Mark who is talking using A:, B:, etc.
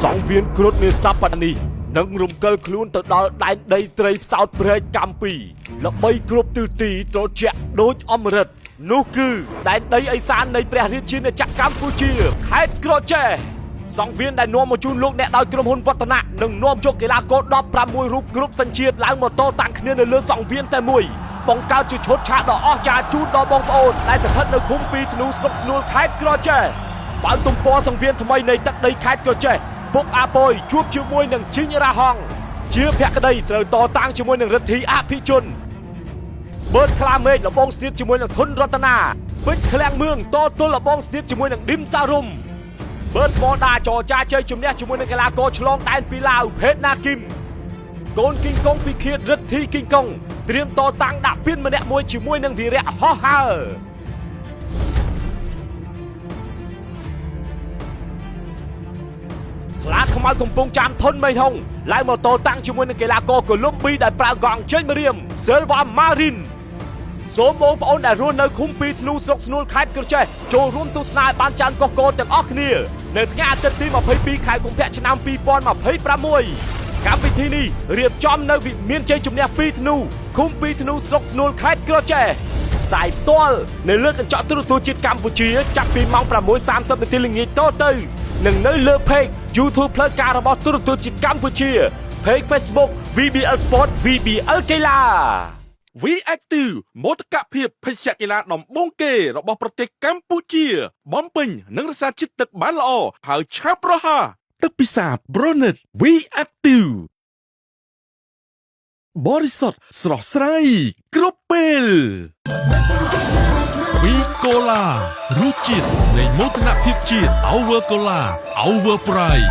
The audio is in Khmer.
A: សង្វៀនគ្រុឌនេសាបនេះនឹងរំកិលខ្លួនទៅដល់ដែនដីត្រីផ្សោតព្រែកកម្ពីល្បីគ្រប់ទិសទីត្រជាក់ដូចអមរិតនោះគឺដែនដីឦសាននៃព្រះរាជាណាចក្រកម្ពុជាខេត្តក្រចេះសង្វៀនដែលនាំមកជូនលោកអ្នកដោយក្រុមហ៊ុនវឌ្ឍនៈនឹងនាំយកកីឡាករ16រូបគ្រប់សញ្ជាតិឡើងមកតតាំងគ្នានៅលើសង្វៀនតែមួយបង្កើតជាឈុតឆាកដ៏អស្ចារ្យជូនដល់បងប្អូនដែលស្ថិតនៅឃុំពីធ្នូស្រុកស្នួលខេត្តក្រចេះបើទំព័រសង្វៀនថ្មីនៃទឹកដីខេត្តក្រចេះពុកអាប៉យជួបជាមួយនឹងជីងរ៉ាហងជាភក្តីត្រូវតតាំងជាមួយនឹងរិទ្ធីអភិជនបឺតខ្លាមេឃលបងស្នៀតជាមួយនឹងធុនរតនាពេជ្រឃ្លាំងមឿងតទល់លបងស្នៀតជាមួយនឹងឌឹមសារុំបឺតម៉ូដាចរចាជ័យជំនះជាមួយនឹងកីឡាករឆ្លងដែនពីឡាវភេទណាគីមកូនគីងកុងពីខៀតរិទ្ធីគីងកុងត្រៀមតតាំងដាក់ពានម្នាក់មួយជាមួយនឹងវីរៈហោះហើរខ្លាខ្មៅកំពុងចាំធនមេហុងឡើងមកតតាំងជាមួយនឹងកីឡាករកូឡុំប៊ីដែលប្រើកង់ចេញមករៀម Silva Marin សូមបងប្អូនដែលរស់នៅឃុំពីធ្នូស្រុកស្នួលខេត្តក្រចេះចូលរួមទស្សនាឲ្យបានច្រើនកុះកោទាំងអស់គ្នានៅថ្ងៃអាទិត្យទី22ខែកុម្ភៈឆ្នាំ2026កម្មវិធីនេះរៀបចំនៅវិមានជ័យជំនះពីធ្នូឃុំពីធ្នូស្រុកស្នួលខេត្តក្រចេះផ្សាយផ្ទាល់នៅលើកញ្ចក់ទូរទស្សន៍ជាតិកម្ពុជាចាប់ពីម៉ោង 6:30 នាទីល្ងាចតទៅនិងនៅលើ page YouTube ផ្លូវការរបស់ទូរទស្សន៍ជាតិកម្ពុជា page Facebook VBL Sport VBL កីឡា
B: V-Active មោទកភាពភេសជ្ជៈកីឡាដំបូងគេរបស់ប្រទេសកម្ពុជាបំពេញនិងរក្សាជាតិទឹកបានល្អហើយឆាប់រហ័សទឹកពិសាប្រូណិត V-Active បរិសុទ្ធស្រស់ស្រាយគ្រប់ពេល វីកូឡារសជាតិនៃមោទនភាពជាតិ Our Cola Our Pride